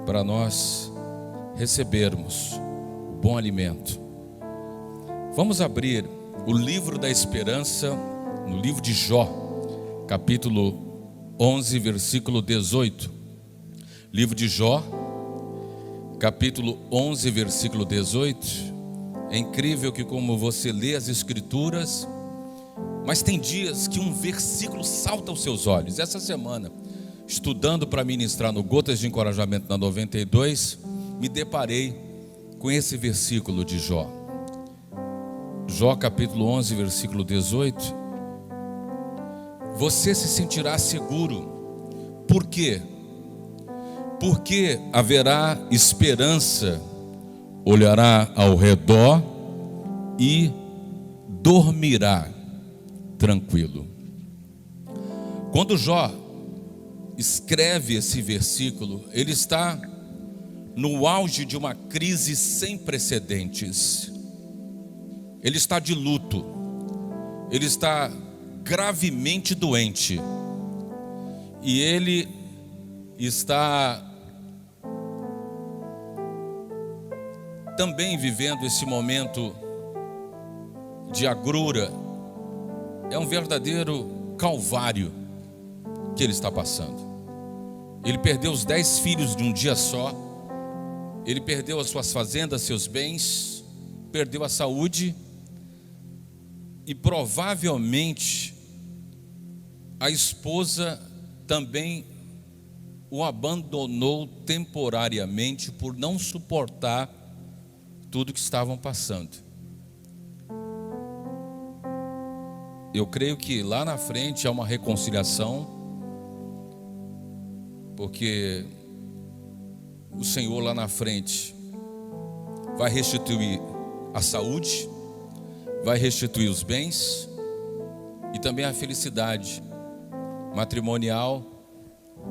para nós recebermos o bom alimento. Vamos abrir o livro da esperança no livro de Jó, capítulo 11, versículo 18. Livro de Jó, capítulo 11, versículo 18. É incrível que como você lê as escrituras, mas tem dias que um versículo salta aos seus olhos. Essa semana, estudando para ministrar no Gotas de Encorajamento na 92, me deparei com esse versículo de Jó. Jó capítulo 11, versículo 18. Você se sentirá seguro. Por quê? Porque haverá esperança, olhará ao redor e dormirá tranquilo. Quando Jó escreve esse versículo, ele está no auge de uma crise sem precedentes. Ele está de luto, ele está gravemente doente, e ele está também vivendo esse momento de agrura. É um verdadeiro calvário que ele está passando. Ele perdeu os 10 filhos de um dia só, ele perdeu as suas fazendas, seus bens, perdeu a saúde, e provavelmente a esposa também o abandonou temporariamente por não suportar tudo que estavam passando. Eu creio que lá na frente há uma reconciliação, porque o Senhor lá na frente vai restituir a saúde, vai restituir os bens e também a felicidade matrimonial,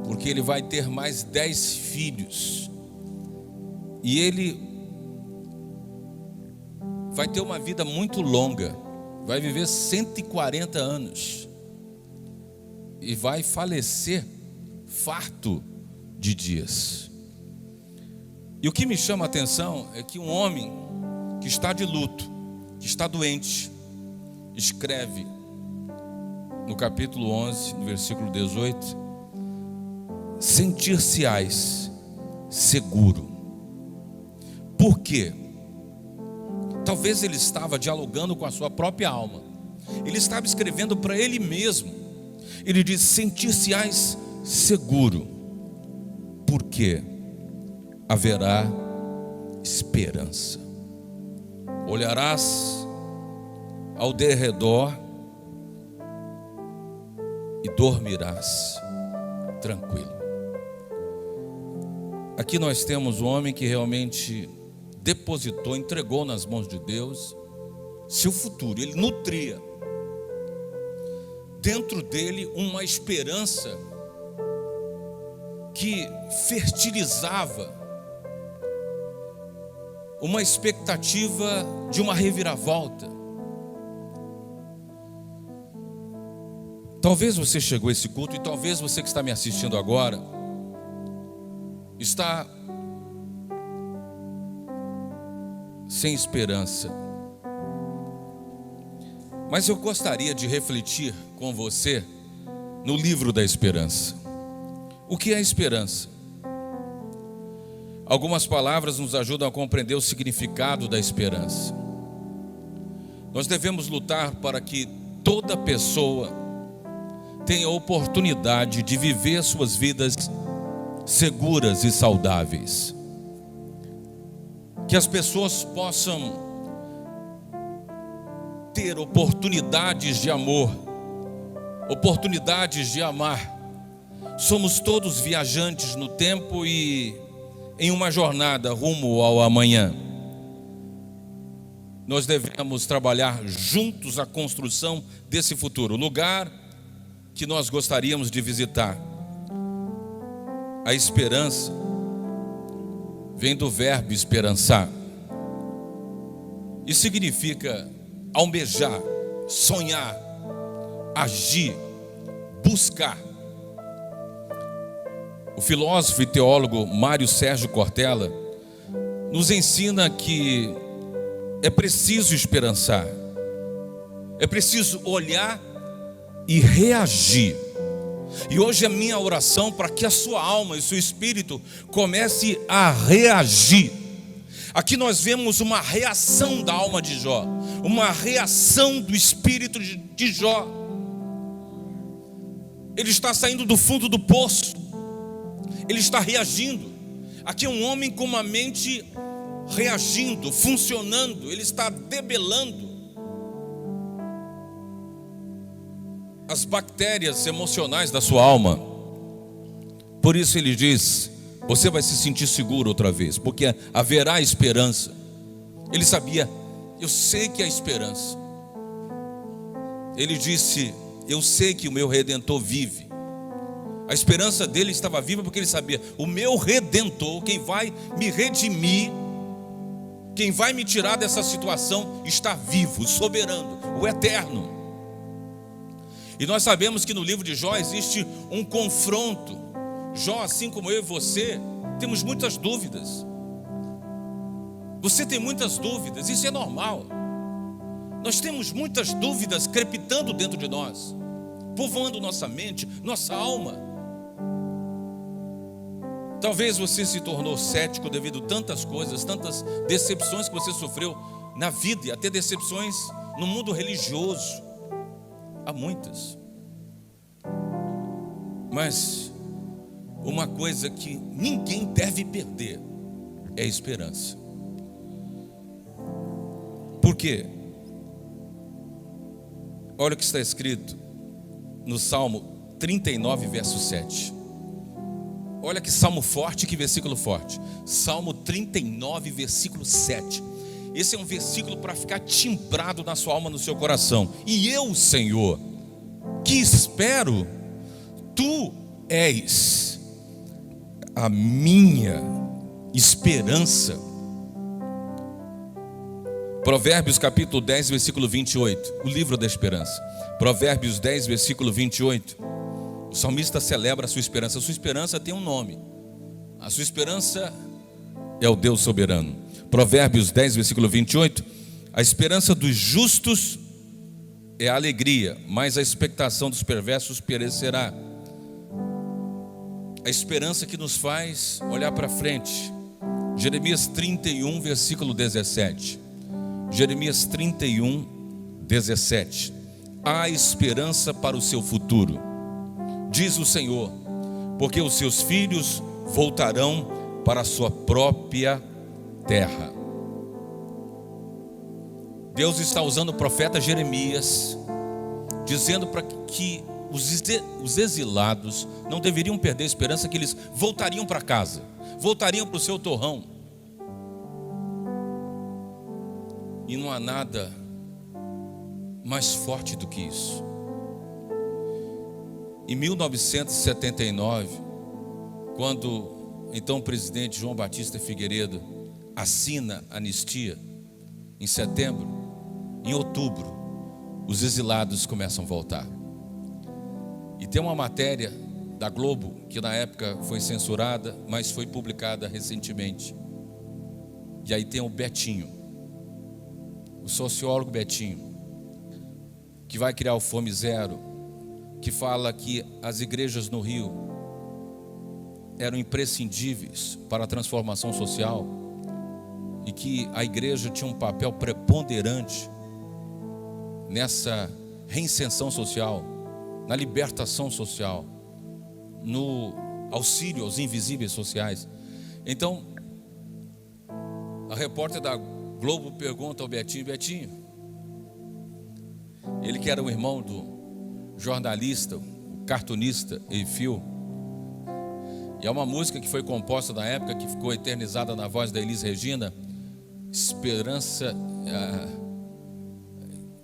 porque ele vai ter mais 10 filhos e ele vai ter uma vida muito longa, vai viver 140 anos e vai falecer farto de dias. E o que me chama a atenção é que um homem que está de luto, que está doente, escreve no capítulo 11, no versículo 18: sentir-se-ás seguro. Por quê? Talvez ele estava dialogando com a sua própria alma, ele estava escrevendo para ele mesmo. Ele diz: sentir-se-ás seguro, porque haverá esperança. Olharás ao derredor e dormirás tranquilo. Aqui nós temos um homem que realmente depositou, entregou nas mãos de Deus seu futuro. Ele nutria dentro dele uma esperança que fertilizava uma expectativa de uma reviravolta. Talvez você chegou a esse culto, e talvez você que está me assistindo agora está sem esperança. Mas eu gostaria de refletir com você no livro da esperança. O que é esperança? Algumas palavras nos ajudam a compreender o significado da esperança. Nós devemos lutar para que toda pessoa tenha a oportunidade de viver suas vidas seguras e saudáveis. Que as pessoas possam ter oportunidades de amor, oportunidades de amar. Somos todos viajantes no tempo e em uma jornada rumo ao amanhã. Nós devemos trabalhar juntos a construção desse futuro, o lugar que nós gostaríamos de visitar. A esperança vem do verbo esperançar, e significa almejar, sonhar, agir, buscar. O filósofo e teólogo Mário Sérgio Cortella nos ensina que é preciso esperançar, é preciso olhar e reagir. E hoje é minha oração para que a sua alma e o seu espírito comece a reagir. Aqui nós vemos uma reação da alma de Jó, uma reação do espírito de Jó. Ele está saindo do fundo do poço, ele está reagindo. Aqui é um homem com uma mente reagindo, funcionando, ele está debelando as bactérias emocionais da sua alma. Por isso ele diz: você vai se sentir seguro outra vez, porque haverá esperança. Ele sabia, eu sei que há esperança. Ele disse: eu sei que o meu Redentor vive. A esperança dele estava viva porque ele sabia: o meu Redentor, quem vai me redimir, quem vai me tirar dessa situação, está vivo, soberano, o eterno. E nós sabemos que no livro de Jó existe um confronto. Jó, assim como eu e você, temos muitas dúvidas. Você tem muitas dúvidas, isso é normal. Nós temos muitas dúvidas crepitando dentro de nós, povoando nossa mente, nossa alma. Talvez você se tornou cético devido a tantas coisas, tantas decepções que você sofreu na vida, e até decepções no mundo religioso. Há muitas. Mas uma coisa que ninguém deve perder é a esperança. Por quê? Olha o que está escrito no Salmo 39, verso 7. Olha que salmo forte, que versículo forte. Salmo 39, versículo 7. Esse é um versículo para ficar timbrado na sua alma, no seu coração. E eu, Senhor, que espero, Tu és a minha esperança. Provérbios capítulo 10, versículo 28. O livro da esperança. Provérbios 10, versículo 28. O salmista celebra a sua esperança. A sua esperança tem um nome. A sua esperança é o Deus soberano. Provérbios 10, versículo 28. A esperança dos justos é a alegria, mas a expectação dos perversos perecerá. A esperança que nos faz olhar para frente. Jeremias 31, versículo 17. Jeremias 31, 17. Há esperança para o seu futuro, diz o Senhor, porque os seus filhos voltarão para a sua própria terra. Deus está usando o profeta Jeremias, dizendo para que os exilados não deveriam perder a esperança, que eles voltariam para casa, voltariam para o seu torrão. E não há nada mais forte do que isso. Em 1979, quando então o presidente João Batista Figueiredo assina a anistia, em setembro, em outubro, os exilados começam a voltar. E tem uma matéria da Globo, que na época foi censurada, mas foi publicada recentemente. E aí tem o Betinho, o sociólogo Betinho, que vai criar o Fome Zero, que fala que as igrejas no Rio eram imprescindíveis para a transformação social e que a igreja tinha um papel preponderante nessa reinserção social, na libertação social, no auxílio aos invisíveis sociais. Então, a repórter da Globo pergunta ao Betinho: Betinho, ele que era o irmão do jornalista, o cartunista Eifil, e é uma música que foi composta na época, que ficou eternizada na voz da Elis Regina, Esperança,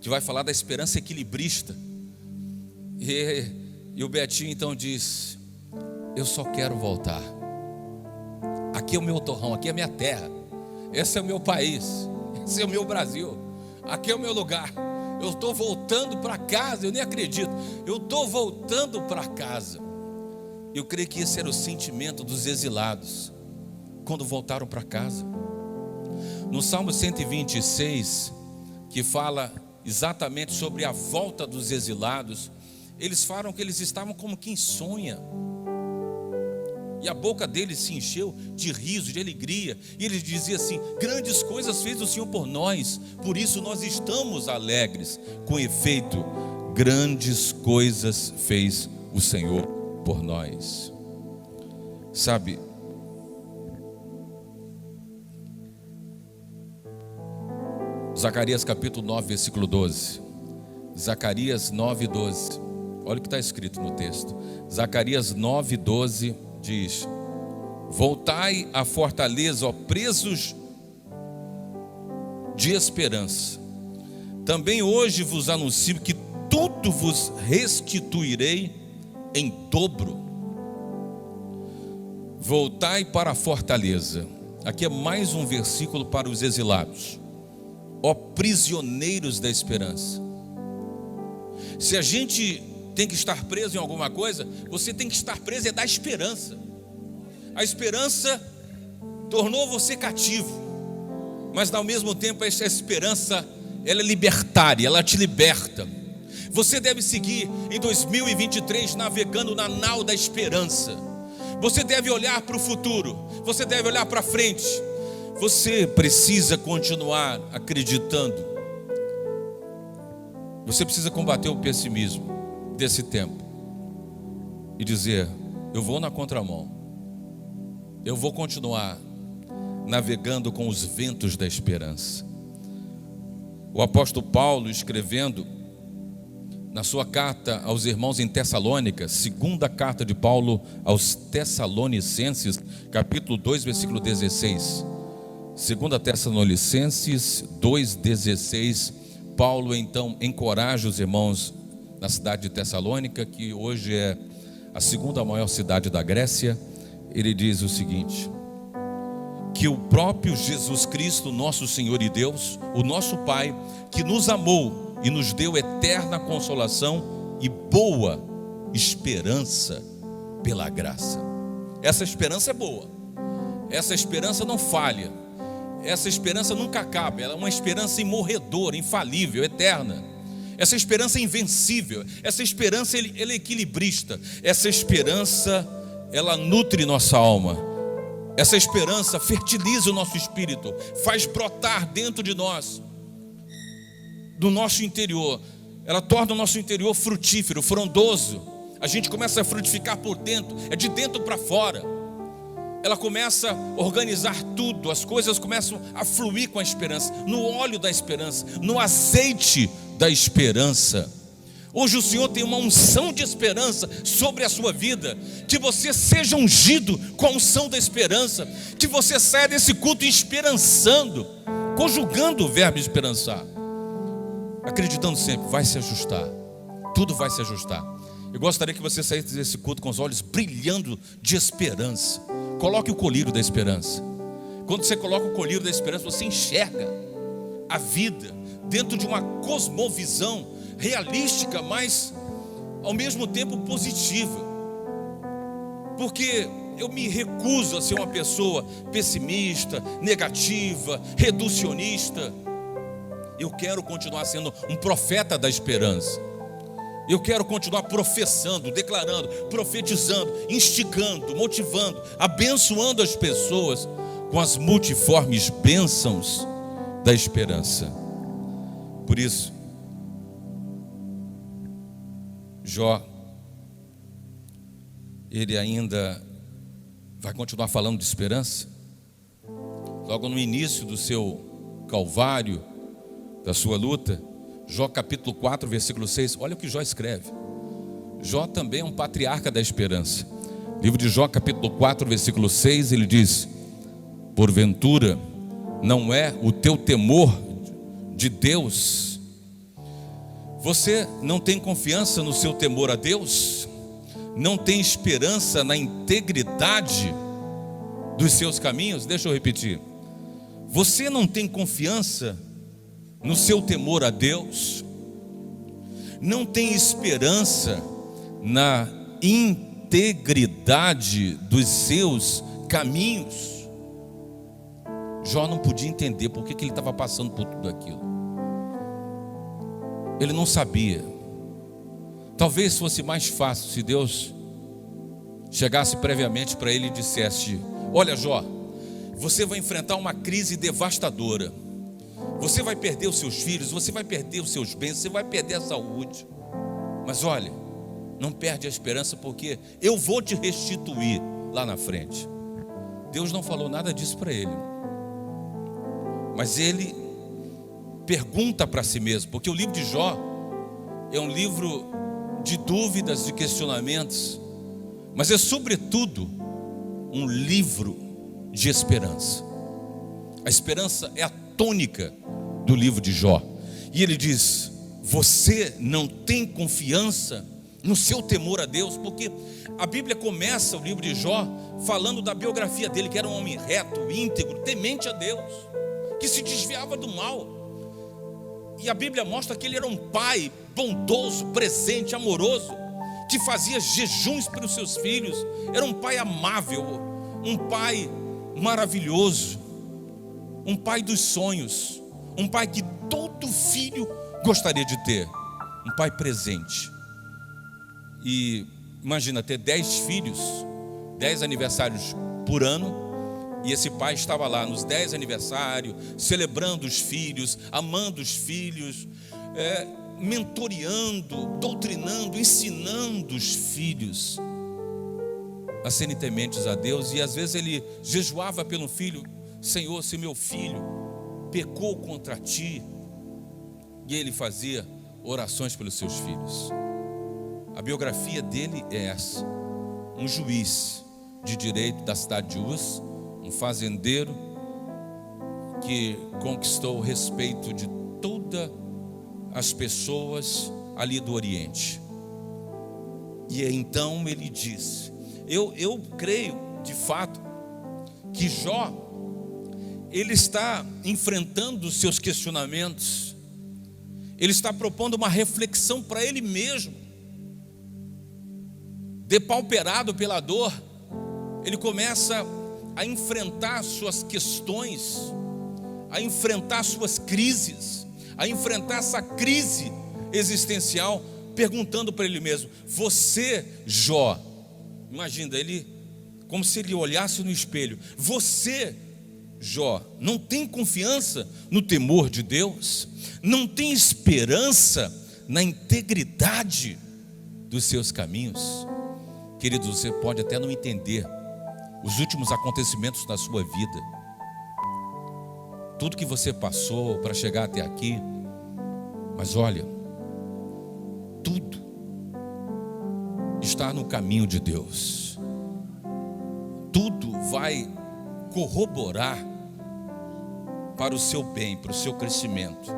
que vai falar da esperança equilibrista. E o Betinho então diz: eu só quero voltar. Aqui é o meu torrão, aqui é a minha terra, esse é o meu país, esse é o meu Brasil, aqui é o meu lugar. Eu estou voltando para casa, eu nem acredito. Eu estou voltando para casa. Eu creio que esse era o sentimento dos exilados quando voltaram para casa. No Salmo 126, que fala exatamente sobre a volta dos exilados, eles falam que eles estavam como quem sonha, e a boca deles se encheu de riso, de alegria, e eles diziam assim: grandes coisas fez o Senhor por nós, por isso nós estamos alegres. Com efeito, grandes coisas fez o Senhor por nós. Sabe, Zacarias capítulo 9, versículo 12. Zacarias 9, 12. Olha o que está escrito no texto. Zacarias 9, 12 diz: voltai à fortaleza, ó presos de esperança. Também hoje vos anuncio que tudo vos restituirei em dobro. Voltai para a fortaleza. Aqui é mais um versículo para os exilados. Ó prisioneiros da esperança. Se a gente tem que estar preso em alguma coisa, você tem que estar preso da esperança. A esperança tornou você cativo, mas ao mesmo tempo essa esperança, ela é libertária, ela te liberta. Você deve seguir em 2023 navegando na nau da esperança. Você deve olhar para o futuro, você deve olhar para frente. Você precisa continuar acreditando. Você precisa combater o pessimismo desse tempo e dizer: eu vou na contramão, eu vou continuar navegando com os ventos da esperança. O apóstolo Paulo, escrevendo na sua carta aos irmãos em Tessalônica, segunda carta de Paulo aos Tessalonicenses, capítulo 2, versículo 16. Segunda Tessalonicenses 2,16, Paulo então encoraja os irmãos na cidade de Tessalônica, que hoje é a segunda maior cidade da Grécia. Ele diz o seguinte: que o próprio Jesus Cristo, nosso Senhor e Deus, o nosso Pai, que nos amou e nos deu eterna consolação e boa esperança pela graça. Essa esperança é boa, essa esperança não falha, essa esperança nunca acaba, ela é uma esperança imorredora, infalível, eterna. Essa esperança é invencível, essa esperança ela é equilibrista, essa esperança ela nutre nossa alma, essa esperança fertiliza o nosso espírito, faz brotar dentro de nós, do nosso interior, ela torna o nosso interior frutífero, frondoso. A gente começa a frutificar por dentro, é de dentro para fora. Ela começa a organizar tudo, as coisas começam a fluir com a esperança, no óleo da esperança, no azeite da esperança. Hoje o Senhor tem uma unção de esperança sobre a sua vida, que você seja ungido com a unção da esperança, que você saia desse culto esperançando, conjugando o verbo esperançar, acreditando sempre, vai se ajustar, tudo vai se ajustar. Eu gostaria que você saísse desse culto com os olhos brilhando de esperança. Coloque o colírio da esperança. Quando você coloca o colírio da esperança, você enxerga a vida dentro de uma cosmovisão realística, mas ao mesmo tempo positiva. Porque eu me recuso a ser uma pessoa pessimista, negativa, reducionista. Eu quero continuar sendo um profeta da esperança. Eu quero continuar professando, declarando, profetizando, instigando, motivando, abençoando as pessoas com as multiformes bênçãos da esperança. Por isso, Jó, ele ainda vai continuar falando de esperança. Logo no início do seu calvário, da sua luta, Jó capítulo 4, versículo 6, olha o que Jó escreve. Jó também é um patriarca da esperança. Livro de Jó capítulo 4, versículo 6, ele diz: porventura não é o teu temor de Deus? Você não tem confiança no seu temor a Deus? Não tem esperança na integridade dos seus caminhos? Deixa eu repetir. Você não tem confiança no seu temor a Deus? Não tem esperança na integridade dos seus caminhos. Jó não podia entender por que ele estava passando por tudo aquilo. Ele não sabia. Talvez fosse mais fácil se Deus chegasse previamente para ele e dissesse: olha, Jó, você vai enfrentar uma crise devastadora. Você vai perder os seus filhos, você vai perder os seus bens, você vai perder a saúde. Mas olha, não perde a esperança, porque eu vou te restituir lá na frente. Deus não falou nada disso para ele. Mas ele pergunta para si mesmo, porque o livro de Jó é um livro de dúvidas, de questionamentos, mas é sobretudo um livro de esperança. A esperança é a tônica do livro de Jó. E ele diz: você não tem confiança no seu temor a Deus? Porque a Bíblia começa o livro de Jó falando da biografia dele, que era um homem reto, íntegro, temente a Deus, que se desviava do mal. E a Bíblia mostra que ele era um pai bondoso, presente, amoroso, que fazia jejuns pelos seus filhos. Era um pai amável, um pai maravilhoso, um pai dos sonhos, um pai que todo filho gostaria de ter, um pai presente. E imagina ter 10 filhos, 10 aniversários por ano, e esse pai estava lá nos 10 aniversários, celebrando os filhos, amando os filhos, mentoreando, doutrinando, ensinando os filhos a serem tementes a Deus. E às vezes ele jejuava pelo filho: Senhor, se meu filho pecou contra ti. E ele fazia orações pelos seus filhos. A biografia dele é essa: um juiz de direito da cidade de Uz, um fazendeiro que conquistou o respeito de todas as pessoas ali do Oriente. E então ele diz: eu creio de fato que Jó, ele está enfrentando os seus questionamentos, ele está propondo uma reflexão para ele mesmo. Depauperado pela dor, ele começa a enfrentar suas questões, a enfrentar suas crises, a enfrentar essa crise existencial, perguntando para ele mesmo: você, Jó, imagina ele como se ele olhasse no espelho: você, Jó, não tem confiança no temor de Deus? Não tem esperança na integridade dos seus caminhos? Queridos, você pode até não entender os últimos acontecimentos da sua vida, tudo que você passou para chegar até aqui, mas olha, tudo está no caminho de Deus. Tudo vai corroborar para o seu bem, para o seu crescimento.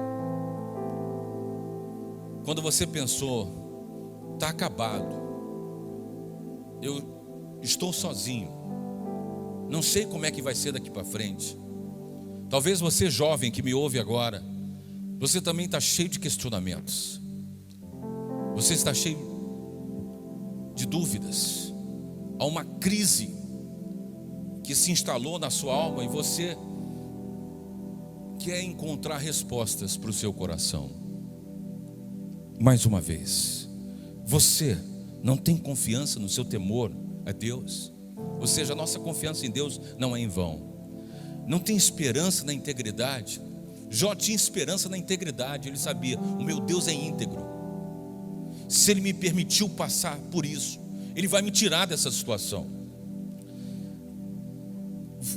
Quando você pensou: está acabado, eu estou sozinho, não sei como é que vai ser daqui para frente. Talvez você, jovem que me ouve agora, você também está cheio de questionamentos, você está cheio de dúvidas. Há uma crise que se instalou na sua alma e você quer encontrar respostas para o seu coração. Mais uma vez, você não tem confiança no seu temor a Deus? Ou seja, a nossa confiança em Deus não é em vão. Não tem esperança na integridade? Jó tinha esperança na integridade. Ele sabia: o meu Deus é íntegro. Se Ele me permitiu passar por isso, Ele vai me tirar dessa situação.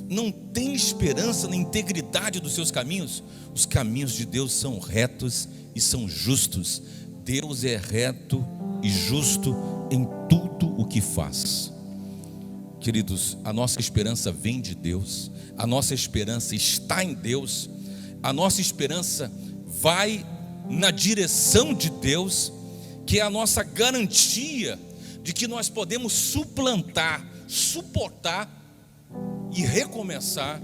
Não tem esperança na integridade dos seus caminhos? Os caminhos de Deus são retos e são justos. Deus é reto e justo em tudo o que faz. Queridos, a nossa esperança vem de Deus, a nossa esperança está em Deus, a nossa esperança vai na direção de Deus, que é a nossa garantia de que nós podemos suplantar, suportar e recomeçar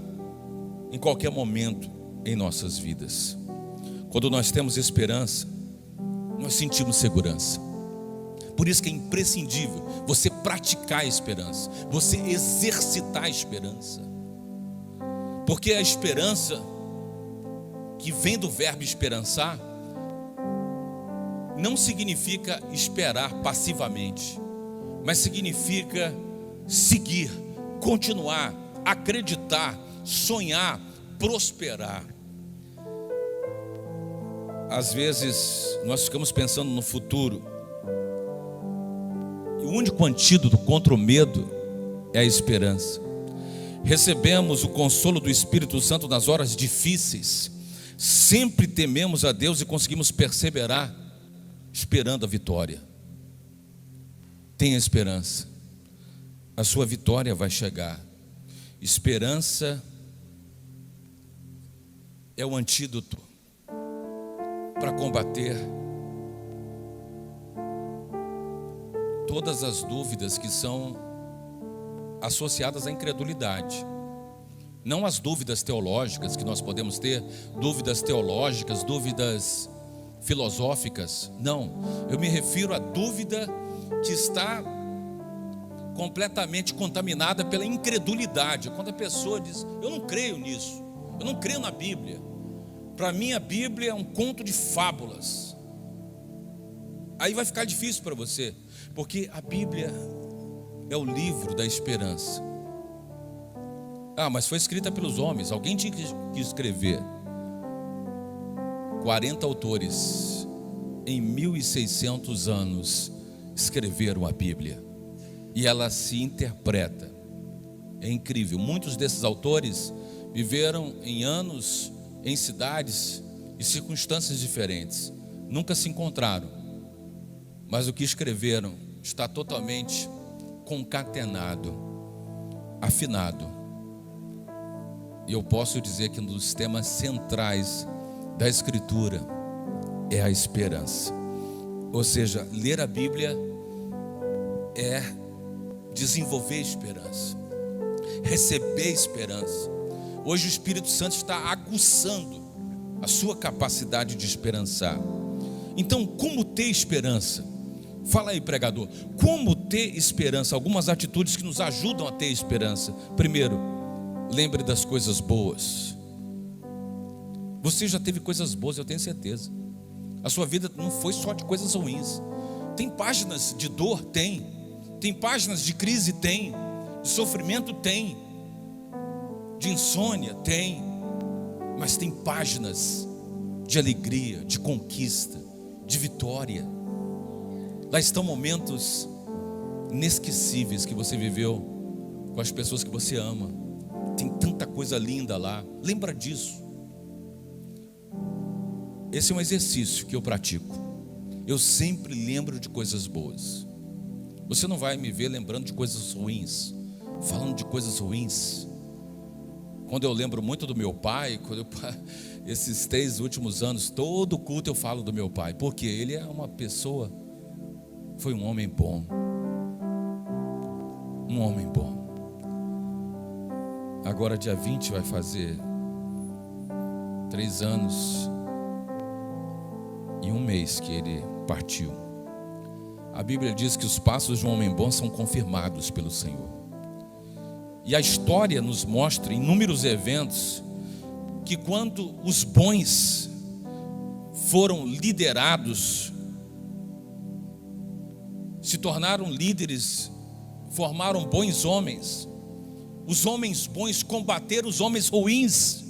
em qualquer momento em nossas vidas. Quando nós temos esperança, nós sentimos segurança. Por isso que é imprescindível você praticar a esperança, você exercitar a esperança. Porque a esperança, que vem do verbo esperançar, não significa esperar passivamente, mas significa seguir, continuar, acreditar, sonhar, prosperar. Às vezes nós ficamos pensando no futuro, e o único antídoto contra o medo é a esperança. Recebemos o consolo do Espírito Santo nas horas difíceis, sempre tememos a Deus e conseguimos perseverar, esperando a vitória. Tenha esperança, a sua vitória vai chegar. Esperança é o antídoto para combater todas as dúvidas que são associadas à incredulidade. Não as dúvidas teológicas que nós podemos ter, dúvidas teológicas, dúvidas filosóficas. Não, eu me refiro à dúvida que está completamente contaminada pela incredulidade. Quando a pessoa diz: eu não creio nisso, eu não creio na Bíblia, para mim a Bíblia é um conto de fábulas. Aí vai ficar difícil para você, porque a Bíblia é o livro da esperança. Mas foi escrita pelos homens, alguém tinha que escrever. 40 autores em 1600 anos escreveram a Bíblia, e ela se interpreta. É incrível. Muitos desses autores viveram em anos, em cidades e circunstâncias diferentes, nunca se encontraram, mas o que escreveram está totalmente concatenado, afinado. E eu posso dizer que um dos temas centrais da Escritura é a esperança. Ou seja, ler a Bíblia é desenvolver esperança, receber esperança. Hoje o Espírito Santo está aguçando a sua capacidade de esperançar. Então, como ter esperança? Fala aí, pregador, como ter esperança? Algumas atitudes que nos ajudam a ter esperança. Primeiro, lembre das coisas boas. Você já teve coisas boas, eu tenho certeza. A sua vida não foi só de coisas ruins. Tem páginas de dor? Tem páginas de crise? Tem. De sofrimento? Tem. De insônia? Tem. Mas tem páginas de alegria, de conquista, de vitória. Lá estão momentos inesquecíveis que você viveu com as pessoas que você ama. Tem tanta coisa linda lá. Lembra disso. Esse é um exercício que eu pratico. Eu sempre lembro de coisas boas. Você não vai me ver lembrando de coisas ruins, falando de coisas ruins. Quando eu lembro muito do meu pai, esses 3 últimos anos, todo culto eu falo do meu pai, porque ele é uma pessoa, foi um homem bom. Um homem bom. Agora dia 20 vai fazer 3 anos e 1 mês que ele partiu. A Bíblia diz que os passos de um homem bom são confirmados pelo Senhor. E a história nos mostra inúmeros eventos que, quando os bons foram liderados, se tornaram líderes, formaram bons homens. Os homens bons combateram os homens ruins.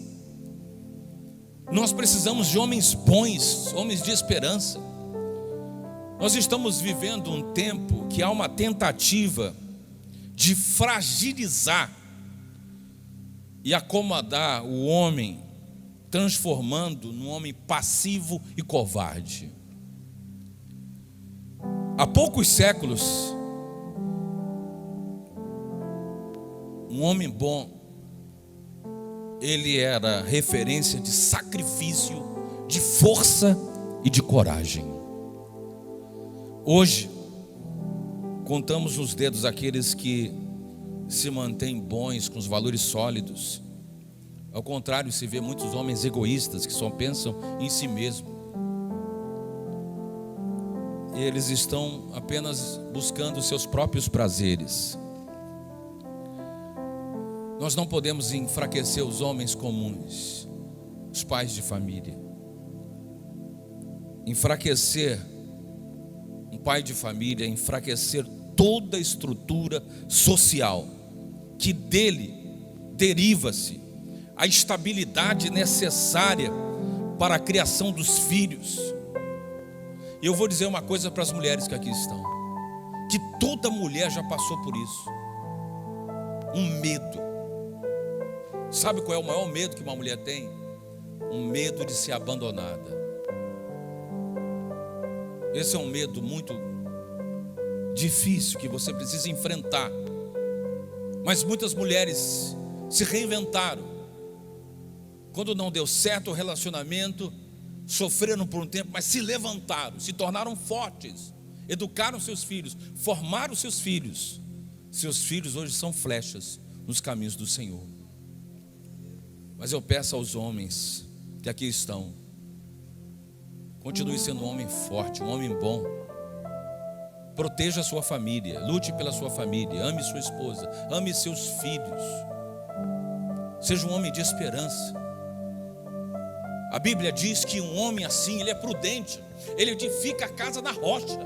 Nós precisamos de homens bons, homens de esperança. Nós estamos vivendo um tempo que há uma tentativa de fragilizar e acomodar o homem, transformando num homem passivo e covarde. Há poucos séculos, um homem bom, ele era referência de sacrifício, de força e de coragem. Hoje, contamos nos dedos aqueles que se mantêm bons, com os valores sólidos. Ao contrário, se vê muitos homens egoístas que só pensam em si mesmo. eles estão apenas buscando seus próprios prazeres. Nós não podemos enfraquecer os homens comuns, os pais de família. Enfraquecer um pai de família, enfraquecer toda a estrutura social, que dele deriva-se a estabilidade necessária para a criação dos filhos. E eu vou dizer uma coisa para as mulheres que aqui estão, que toda mulher já passou por isso, um medo. Sabe qual é o maior medo que uma mulher tem? Um medo de ser abandonada. Esse é um medo muito difícil que você precisa enfrentar. Mas muitas mulheres se reinventaram. Quando não deu certo o relacionamento, sofreram por um tempo, mas se levantaram, se tornaram fortes, educaram seus filhos, formaram seus filhos. Seus filhos hoje são flechas nos caminhos do Senhor. Mas eu peço aos homens que aqui estão, continue sendo um homem forte, um homem bom. Proteja a sua família, lute pela sua família, ame sua esposa, ame seus filhos. Seja um homem de esperança. A Bíblia diz que um homem assim, ele é prudente, ele edifica a casa na rocha.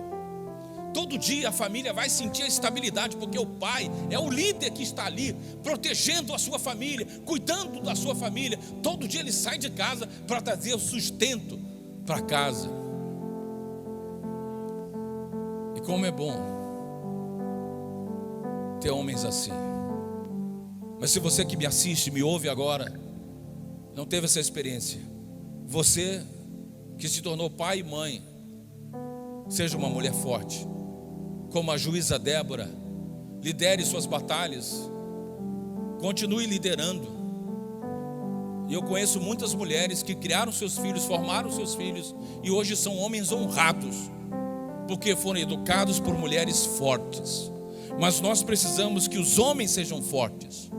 Todo dia a família vai sentir a estabilidade, porque o pai é o líder que está ali, protegendo a sua família, cuidando da sua família. Todo dia ele sai de casa para trazer o sustento para casa. E como é bom ter homens assim. Mas se você que me assiste, me ouve agora, não teve essa experiência, você que se tornou pai e mãe, seja uma mulher forte, como a juíza Débora. Lidere suas batalhas, continue liderando. E eu conheço muitas mulheres que criaram seus filhos, formaram seus filhos, e hoje são homens honrados, porque foram educados por mulheres fortes. Mas nós precisamos que os homens sejam fortes.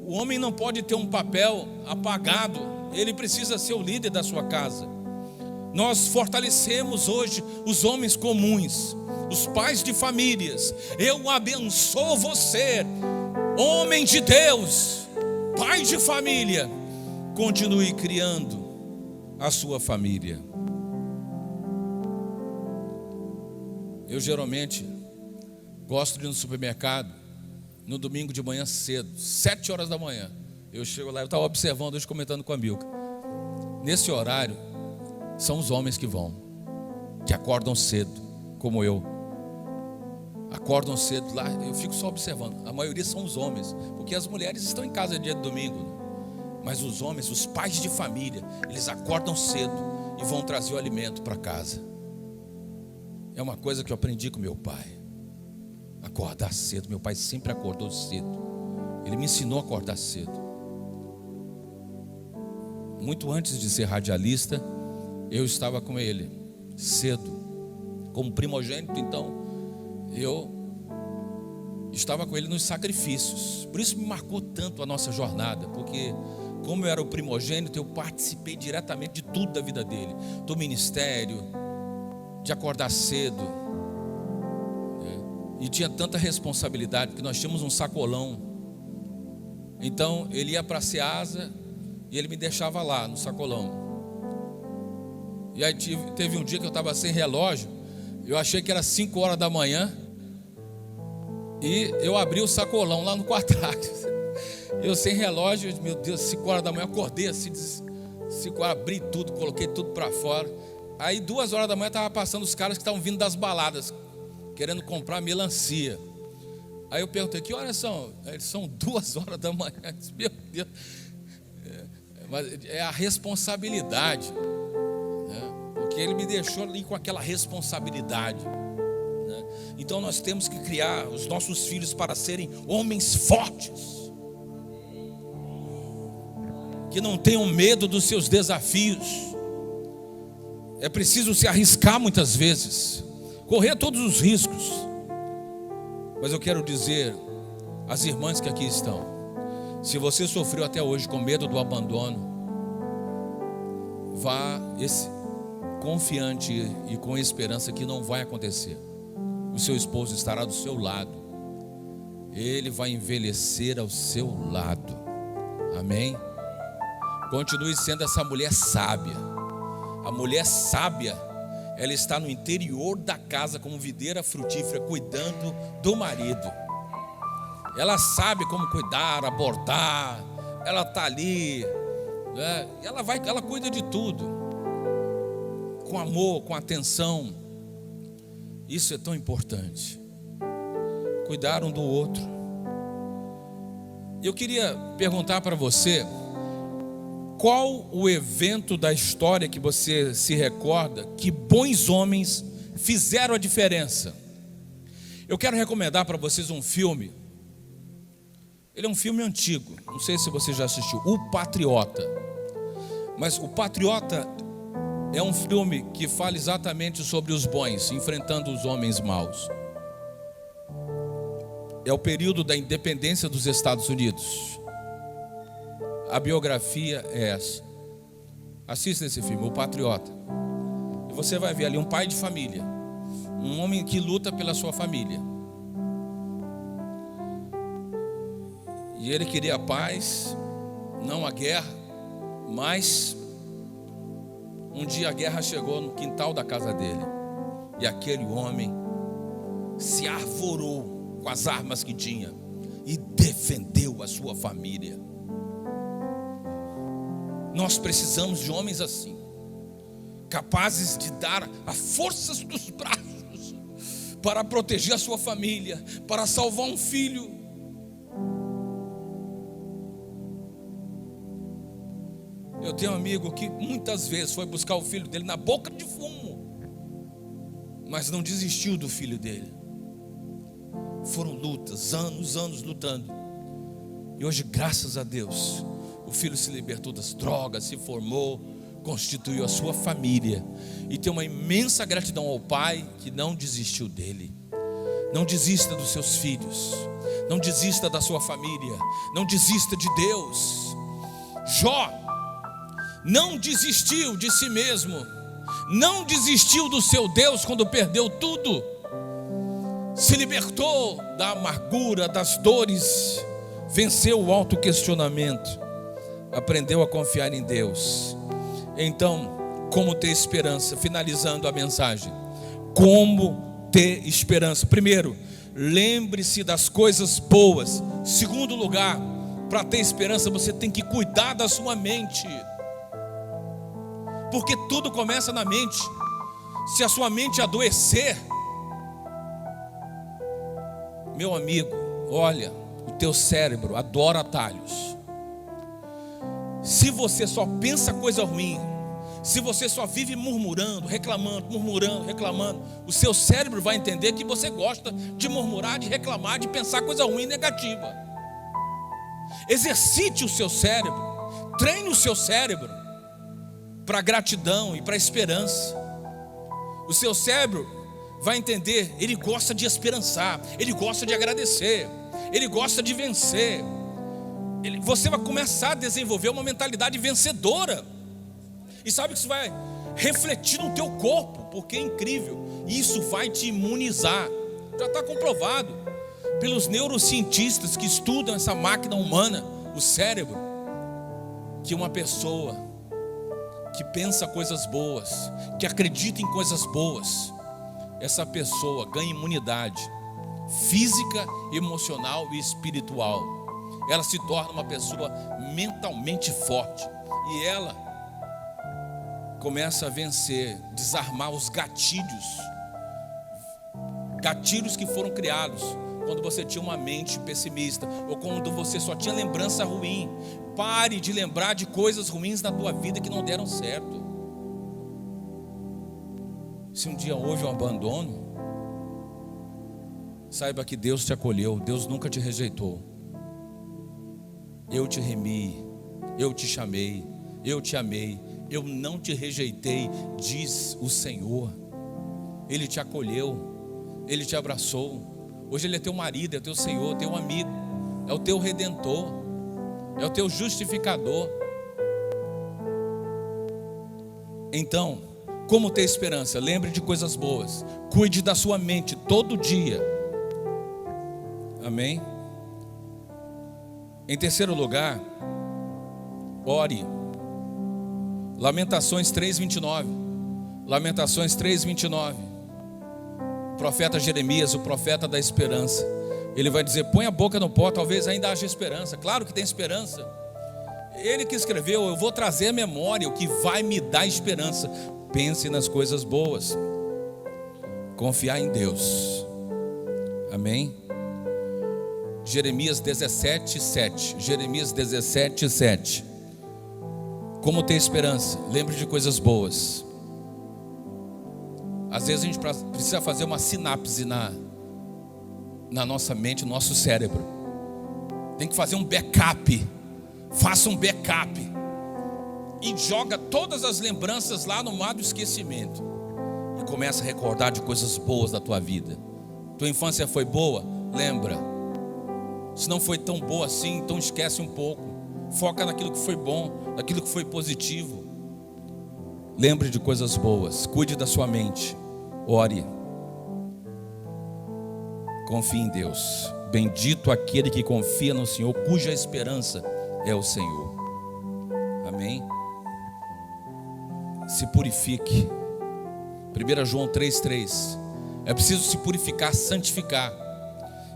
O homem não pode ter um papel apagado, ele precisa ser o líder da sua casa. Nós fortalecemos hoje os homens comuns, os pais de famílias. Eu abençoo você, homem de Deus, pai de família. Continue criando a sua família. Eu geralmente gosto de ir no supermercado no domingo de manhã cedo, 7 horas da manhã. Eu chego lá, eu estava observando hoje, comentando com a Milka. Nesse horário, são os homens que vão, que acordam cedo, como eu. Acordam cedo lá, eu fico só observando. A maioria são os homens, porque as mulheres estão em casa dia de domingo. Mas os homens, os pais de família, eles acordam cedo e vão trazer o alimento para casa. É uma coisa que eu aprendi com meu pai. Acordar cedo. Meu pai sempre acordou cedo. Ele me ensinou a acordar cedo. Muito antes de ser radialista, eu estava com ele cedo, como primogênito. Então eu estava com ele nos sacrifícios. Por isso me marcou tanto a nossa jornada, porque como eu era o primogênito, eu participei diretamente de tudo da vida dele, do ministério, de acordar cedo, e tinha tanta responsabilidade, porque nós tínhamos um sacolão. Então ele ia para a Ceasa e ele me deixava lá no sacolão. E aí teve um dia que eu estava sem relógio, eu achei que era 5 horas da manhã, e eu abri o sacolão lá no quadrado. Eu sem relógio, meu Deus, 5 horas da manhã, acordei assim, 5 horas, abri tudo, coloquei tudo para fora. Aí 2 horas da manhã estava passando os caras que estavam vindo das baladas, querendo comprar melancia. Aí eu perguntei, que horas são? Eles são 2 horas da manhã. Eu disse, meu Deus, mas é a responsabilidade, né? Porque ele me deixou ali com aquela responsabilidade, né? Então nós temos que criar os nossos filhos para serem homens fortes, que não tenham medo dos seus desafios. É preciso se arriscar muitas vezes, correr todos os riscos. Mas eu quero dizer às irmãs que aqui estão, se você sofreu até hoje com medo do abandono, vá confiante e com esperança que não vai acontecer. O seu esposo estará do seu lado, ele vai envelhecer ao seu lado, amém? Continue sendo essa mulher sábia. A mulher sábia, ela está no interior da casa como videira frutífera, cuidando do marido. Ela sabe como cuidar, abordar. Ela está ali, né? Ela cuida de tudo, com amor, com atenção. Isso é tão importante. Cuidar um do outro. Eu queria perguntar para você, qual o evento da história que você se recorda que bons homens fizeram a diferença? Eu quero recomendar para vocês um filme. Ele é um filme antigo, não sei se você já assistiu, O Patriota. Mas O Patriota é um filme que fala exatamente sobre os bons enfrentando os homens maus. É o período da independência dos Estados Unidos. A biografia é essa. Assista esse filme, O Patriota. E você vai ver ali um pai de família, um homem que luta pela sua família. E ele queria a paz, não a guerra. Mas um dia a guerra chegou no quintal da casa dele, e aquele homem se arvorou com as armas que tinha e defendeu a sua família. Nós precisamos de homens assim, capazes de dar a forças dos braços para proteger a sua família, para salvar um filho. Eu tenho um amigo que muitas vezes foi buscar o filho dele na boca de fumo, mas não desistiu do filho dele. Foram lutas, anos lutando. E hoje, graças a Deus, o filho se libertou das drogas, se formou, constituiu a sua família. E tem uma imensa gratidão ao pai que não desistiu dele. Não desista dos seus filhos, não desista da sua família, não desista de Deus. Jó não desistiu de si mesmo, não desistiu do seu Deus quando perdeu tudo. Se libertou da amargura, das dores, venceu o autoquestionamento, aprendeu a confiar em Deus. Então, como ter esperança? Finalizando a mensagem, como ter esperança? Primeiro, lembre-se das coisas boas. Segundo lugar, para ter esperança você tem que cuidar da sua mente, porque tudo começa na mente. Se a sua mente adoecer, meu amigo, olha, o teu cérebro adora atalhos. Se você só pensa coisa ruim, se você só vive murmurando, reclamando, o seu cérebro vai entender que você gosta de murmurar, de reclamar, de pensar coisa ruim e negativa. Exercite o seu cérebro, treine o seu cérebro para gratidão e para esperança. O seu cérebro vai entender, ele gosta de esperançar, ele gosta de agradecer, ele gosta de vencer. Você vai começar a desenvolver uma mentalidade vencedora. E sabe que isso vai refletir no teu corpo, porque é incrível. Isso vai te imunizar. Já está comprovado pelos neurocientistas que estudam essa máquina humana, o cérebro, que uma pessoa que pensa coisas boas, que acredita em coisas boas, essa pessoa ganha imunidade física, emocional e espiritual. Ela se torna uma pessoa mentalmente forte, e ela começa a vencer, desarmar os gatilhos que foram criados quando você tinha uma mente pessimista, ou quando você só tinha lembrança ruim. Pare de lembrar de coisas ruins na tua vida que não deram certo. Se um dia houve um abandono, saiba que Deus te acolheu, Deus nunca te rejeitou. Eu te remi, eu te chamei, eu te amei, eu não te rejeitei, diz o Senhor. Ele te acolheu, Ele te abraçou. Hoje Ele é teu marido, é teu Senhor, teu amigo, é o teu redentor, é o teu justificador. Então, Como ter esperança? Lembre de coisas boas. Cuide da sua mente todo dia. Amém? Em terceiro lugar, ore. Lamentações 3:29. Lamentações 3:29. O profeta Jeremias, o profeta da esperança, ele vai dizer: põe a boca no pó, talvez ainda haja esperança. Claro que tem esperança. Ele que escreveu: eu vou trazer à memória o que vai me dar esperança. Pense nas coisas boas. Confiar em Deus. Amém? Jeremias 17:7. Jeremias 17:7. Como ter esperança? Lembre de coisas boas. Às vezes a gente precisa fazer uma sinapse na nossa mente, no nosso cérebro. Tem que fazer um backup. Faça um backup e joga todas as lembranças lá no mar do esquecimento e começa a recordar de coisas boas da tua vida. Tua infância foi boa? Lembra. Se não foi tão boa assim, então esquece um pouco. Foca naquilo que foi bom, naquilo que foi positivo. Lembre de coisas boas. Cuide da sua mente. Ore. Confie em Deus. Bendito aquele que confia no Senhor, cuja esperança é o Senhor. Amém? Se purifique. 1 João 3:3. É preciso se purificar, santificar.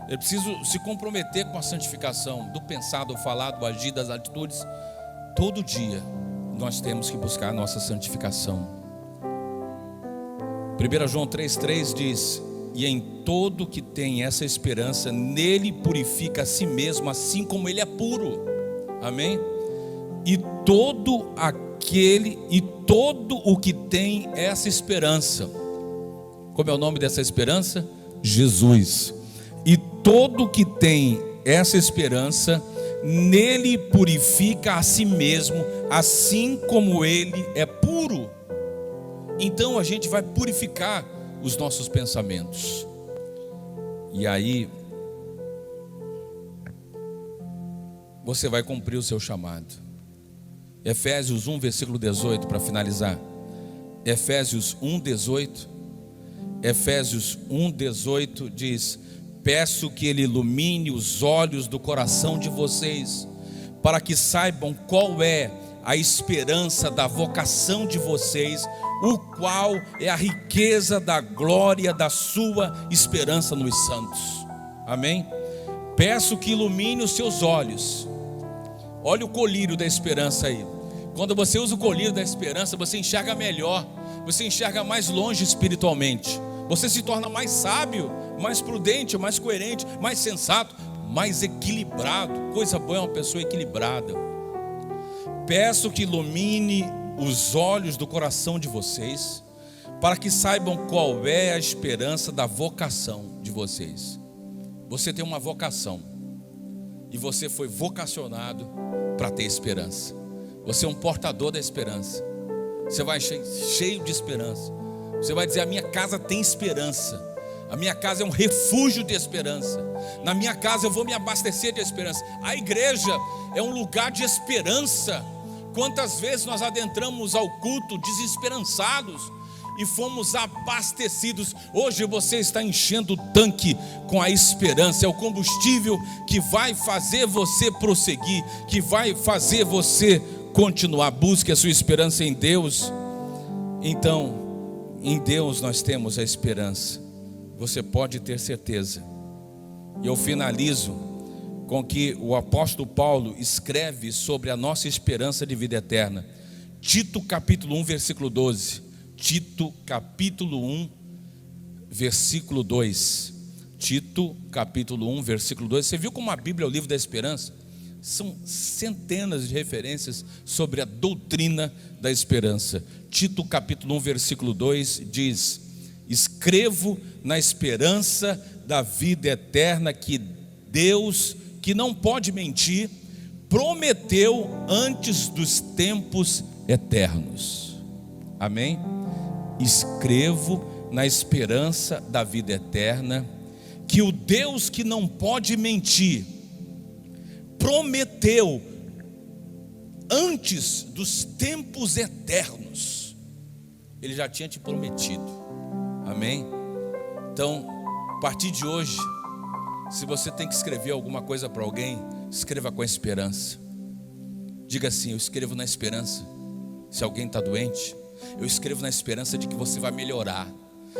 É preciso se comprometer com a santificação do pensar, do falar, do agir, das atitudes. Todo dia nós temos que buscar a nossa santificação. 1 João 3:3 diz: e em todo que tem essa esperança, nele purifica a si mesmo, assim como ele é puro. Amém? E todo o que tem essa esperança, como é o nome dessa esperança? Jesus. E todo o que tem essa esperança, nele purifica a si mesmo, assim como ele é puro. Então a gente vai purificar os nossos pensamentos. E aí você vai cumprir o seu chamado. Efésios 1, versículo 18, para finalizar. Efésios 1:18. Efésios 1:18 diz: peço que ele ilumine os olhos do coração de vocês, para que saibam qual é a esperança da vocação de vocês, o qual é a riqueza da glória da sua esperança nos santos. Amém? Peço que ilumine os seus olhos. Olha o colírio da esperança aí. Quando você usa o colírio da esperança, você enxerga melhor, você enxerga mais longe espiritualmente, você se torna mais sábio, mais prudente, mais coerente, mais sensato, mais equilibrado. Coisa boa é uma pessoa equilibrada. Peço que ilumine os olhos do coração de vocês, para que saibam qual é a esperança da vocação de vocês. Você tem uma vocação, e você foi vocacionado para ter esperança. Você é um portador da esperança. Você vai cheio de esperança. Você vai dizer: a minha casa tem esperança. A minha casa é um refúgio de esperança. Na minha casa eu vou me abastecer de esperança. A igreja é um lugar de esperança. Quantas vezes nós adentramos ao culto desesperançados e fomos abastecidos. Hoje você está enchendo o tanque com a esperança. É o combustível que vai fazer você prosseguir, que vai fazer você continuar. Busque a sua esperança em Deus. Então, em Deus nós temos a esperança. Você pode ter certeza. E eu finalizo com que o apóstolo Paulo escreve sobre a nossa esperança de vida eterna. Tito capítulo 1, versículo 12. Tito capítulo 1, versículo 2. Tito capítulo 1, versículo 2. Você viu como a Bíblia é o livro da esperança? São centenas de referências sobre a doutrina da esperança. Tito capítulo 1, versículo 2 diz: escrevo na esperança da vida eterna que Deus, que não pode mentir, prometeu antes dos tempos eternos. Amém? Escrevo na esperança da vida eterna que o Deus que não pode mentir prometeu antes dos tempos eternos. Ele já tinha te prometido. Amém? Então, a partir de hoje, se você tem que escrever alguma coisa para alguém, escreva com a esperança. Diga assim: eu escrevo na esperança. Se alguém está doente, eu escrevo na esperança de que você vai melhorar.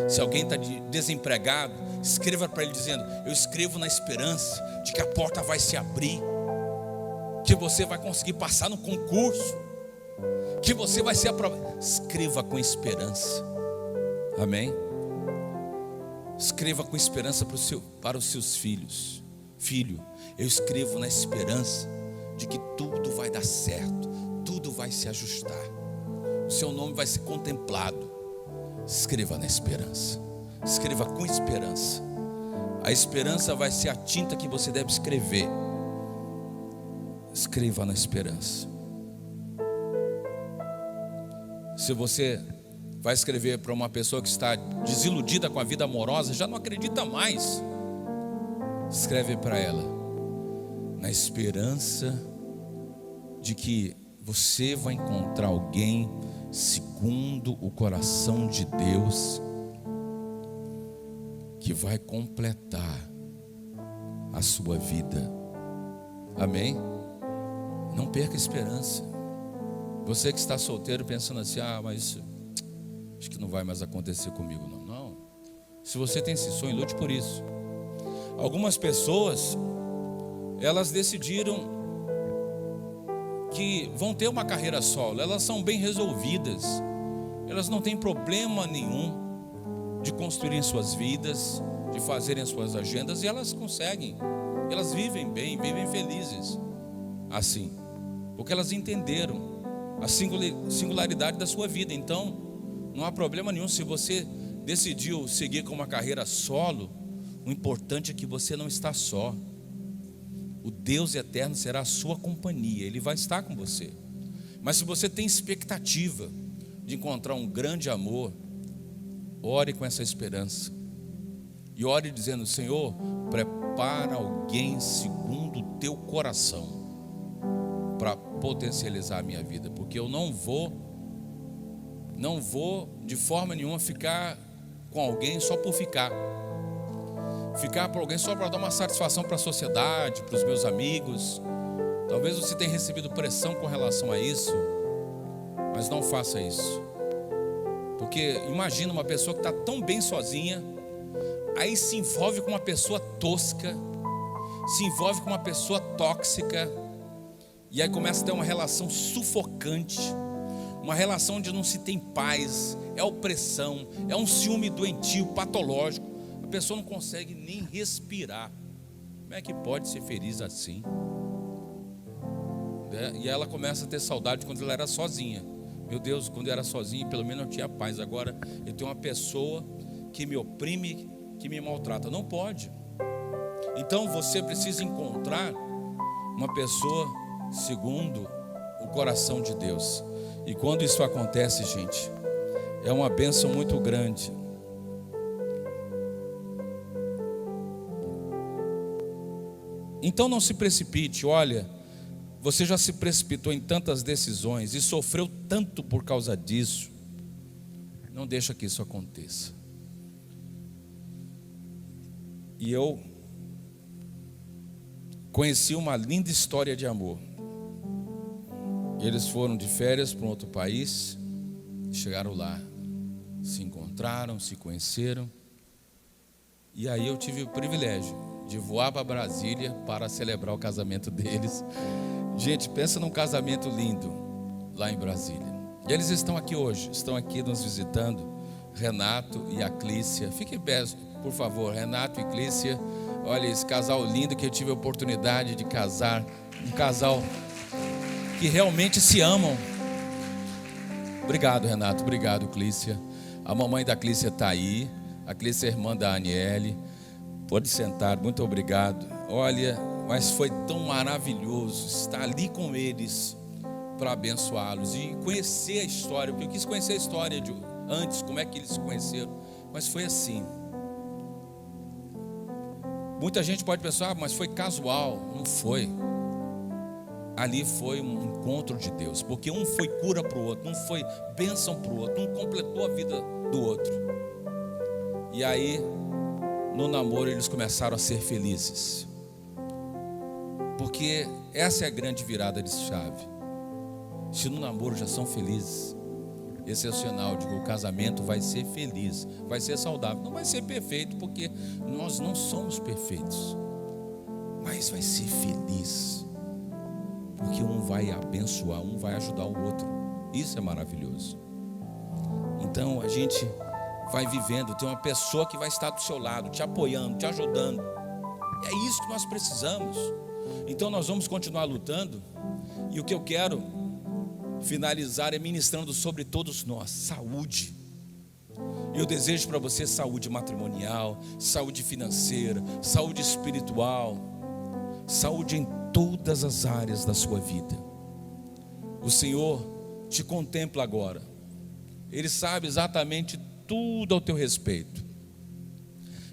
Se alguém está desempregado, escreva para ele dizendo: eu escrevo na esperança de que a porta vai se abrir, que você vai conseguir passar no concurso, que você vai ser aprovado. Escreva com esperança. Amém? Escreva com esperança para os seus filhos. Filho, eu escrevo na esperança de que tudo vai dar certo, tudo vai se ajustar, o seu nome vai ser contemplado. Escreva na esperança. Escreva com esperança. A esperança vai ser a tinta que você deve escrever. Escreva na esperança. Se você vai escrever para uma pessoa que está desiludida com a vida amorosa, já não acredita mais, escreve para ela na esperança de que você vai encontrar alguém segundo o coração de Deus, que vai completar a sua vida. Amém? Não perca a esperança. Você que está solteiro pensando assim: mas acho que não vai mais acontecer comigo. Não. Se você tem esse sonho, lute por isso. Algumas pessoas, elas decidiram que vão ter uma carreira solo. Elas são bem resolvidas. Elas não têm problema nenhum de construírem suas vidas, de fazerem as suas agendas, e elas conseguem. Elas vivem bem, vivem felizes assim, porque elas entenderam a singularidade da sua vida. Então, não há problema nenhum se você decidiu seguir com uma carreira solo. O importante é que você não está só. O Deus eterno será a sua companhia, Ele vai estar com você. Mas se você tem expectativa de encontrar um grande amor, ore com essa esperança. E ore dizendo: Senhor, prepara alguém segundo o teu coração para potencializar a minha vida, porque eu não vou de forma nenhuma ficar com alguém só por ficar por alguém só para dar uma satisfação para a sociedade, para os meus amigos. Talvez você tenha recebido pressão com relação a isso, mas não faça isso, porque imagina uma pessoa que está tão bem sozinha, aí se envolve com uma pessoa tosca, se envolve com uma pessoa tóxica, e aí começa a ter uma relação sufocante, uma relação onde não se tem paz, é opressão, é um ciúme doentio, patológico. A pessoa não consegue nem respirar. Como é que pode ser feliz assim? E ela começa a ter saudade quando ela era sozinha. Meu Deus, quando eu era sozinha, pelo menos eu tinha paz. Agora eu tenho uma pessoa que me oprime, que me maltrata. Não pode. Então você precisa encontrar uma pessoa segundo o coração de Deus. E quando isso acontece, gente, é uma bênção muito grande. Então não se precipite. Olha, você já se precipitou em tantas decisões e sofreu tanto por causa disso. Não deixa que isso aconteça. E eu conheci uma linda história de amor. Eles foram de férias para um outro país, chegaram lá, se encontraram, se conheceram. E aí eu tive o privilégio de voar para Brasília para celebrar o casamento deles. Gente, pensa num casamento lindo lá em Brasília. E eles estão aqui hoje, estão aqui nos visitando, Renato e a Clícia. Fiquem bem, por favor, Renato e Clícia. Olha esse casal lindo que eu tive a oportunidade de casar. Um casal que realmente se amam. Obrigado, Renato, obrigado, Clícia. A mamãe da Clícia está aí. A Clícia é irmã da Aniele. Pode sentar, muito obrigado. Olha, mas foi tão maravilhoso estar ali com eles para abençoá-los e conhecer a história, porque eu quis conhecer a história de antes, como é que eles se conheceram, mas foi assim. Muita gente pode pensar, mas foi casual. Não foi. ali foi um encontro de Deus, porque um foi cura para o outro, um foi bênção para o outro, um completou a vida do outro. E aí, no namoro, eles começaram a ser felizes, porque essa é a grande virada de chave. Se no namoro já são felizes, esse é o sinal de que o casamento vai ser feliz, vai ser saudável. Não vai ser perfeito, porque nós não somos perfeitos, mas vai ser feliz, porque um vai abençoar, um vai ajudar o outro. Isso é maravilhoso. Então a gente vai vivendo, tem uma pessoa que vai estar do seu lado, te apoiando, te ajudando. É isso que nós precisamos. Então nós vamos continuar lutando. E o que eu quero finalizar é ministrando sobre todos nós saúde. Eu desejo para você saúde matrimonial, saúde financeira, saúde espiritual, saúde em todas as áreas da sua vida. O Senhor te contempla agora. Ele sabe exatamente tudo ao teu respeito.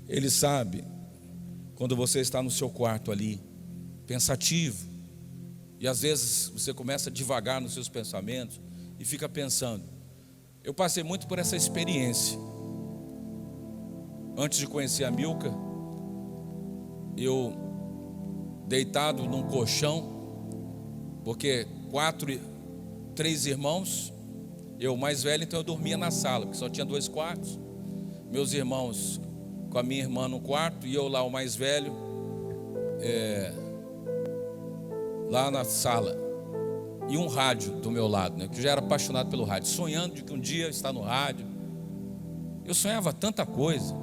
Ele sabe quando você está no seu quarto ali, pensativo, e às vezes você começa a divagar nos seus pensamentos e fica pensando. Eu passei muito por essa experiência. Antes de conhecer a Milka, eu deitado num colchão, porque 3 irmãos, eu mais velho, então eu dormia na sala, porque só tinha 2 quartos. Meus irmãos com a minha irmã no quarto, e eu lá, o mais velho, lá na sala, e um rádio do meu lado, né, que eu já era apaixonado pelo rádio, sonhando de que um dia eu estar no rádio. Eu sonhava tanta coisa.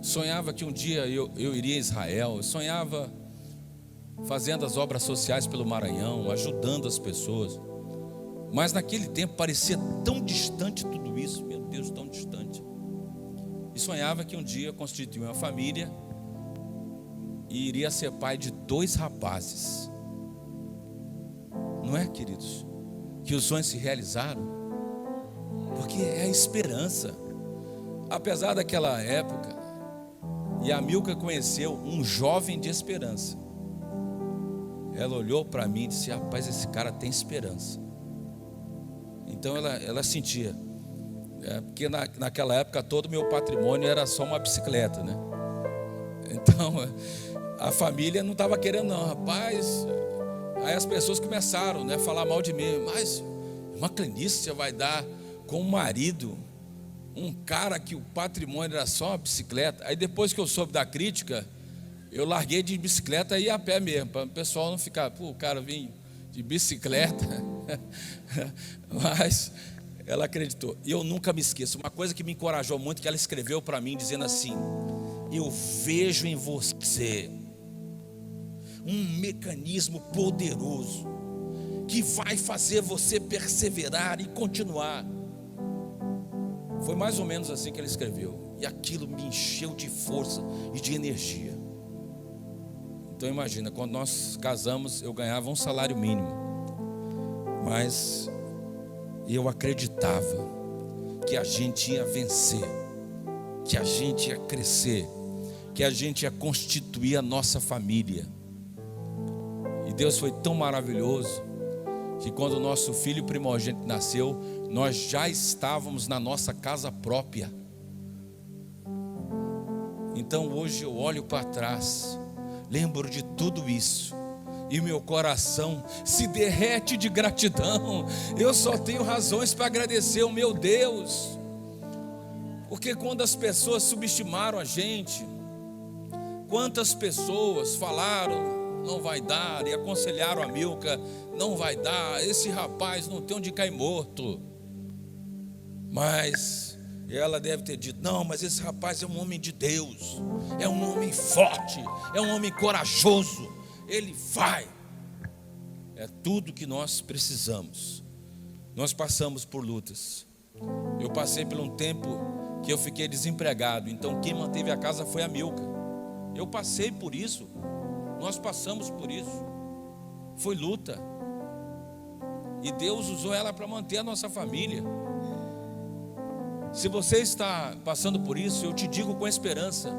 Sonhava que um dia eu iria a Israel. Eu sonhava fazendo as obras sociais pelo Maranhão, ajudando as pessoas. Mas naquele tempo parecia tão distante tudo isso, meu Deus, tão distante. E sonhava que um dia eu constituiria uma família e iria ser pai de 2 rapazes. Não é, queridos, que os sonhos se realizaram? Porque é a esperança. Apesar daquela época, e a Milka conheceu um jovem de esperança. Ela olhou para mim e disse: rapaz, esse cara tem esperança. Então ela sentia, porque naquela época todo o meu patrimônio era só uma bicicleta, né? Então a família não estava querendo não, rapaz. Aí as pessoas começaram, né, a falar mal de mim. Mas uma Clenícia vai dar com um marido, um cara que o patrimônio era só uma bicicleta. Aí depois que eu soube da crítica, eu larguei de bicicleta e ia a pé mesmo, para o pessoal não ficar, pô, o cara vem de bicicleta. Mas ela acreditou. E eu nunca me esqueço, uma coisa que me encorajou muito, que ela escreveu para mim, dizendo assim: eu vejo em você um mecanismo poderoso que vai fazer você perseverar e continuar. Foi mais ou menos assim que ele escreveu. E aquilo me encheu de força e de energia. Então imagina, quando nós casamos, eu ganhava um salário mínimo, mas eu acreditava que a gente ia vencer, que a gente ia crescer, que a gente ia constituir a nossa família. E Deus foi tão maravilhoso que quando o nosso filho primogênito nasceu, nós já estávamos na nossa casa própria. Então hoje eu olho para trás, lembro de tudo isso, e meu coração se derrete de gratidão. Eu só tenho razões para agradecer o meu Deus. Porque quando as pessoas subestimaram a gente, quantas pessoas falaram: não vai dar, e aconselharam a Milka: não vai dar, esse rapaz não tem onde cair morto. Mas ela deve ter dito: não, mas esse rapaz é um homem de Deus, é um homem forte, é um homem corajoso, ele vai. É tudo que nós precisamos. Nós passamos por lutas. Eu passei por um tempo que eu fiquei desempregado, então quem manteve a casa foi a Milka. Eu passei por isso, nós passamos por isso. Foi luta, e Deus usou ela para manter a nossa família. Se você está passando por isso, eu te digo com esperança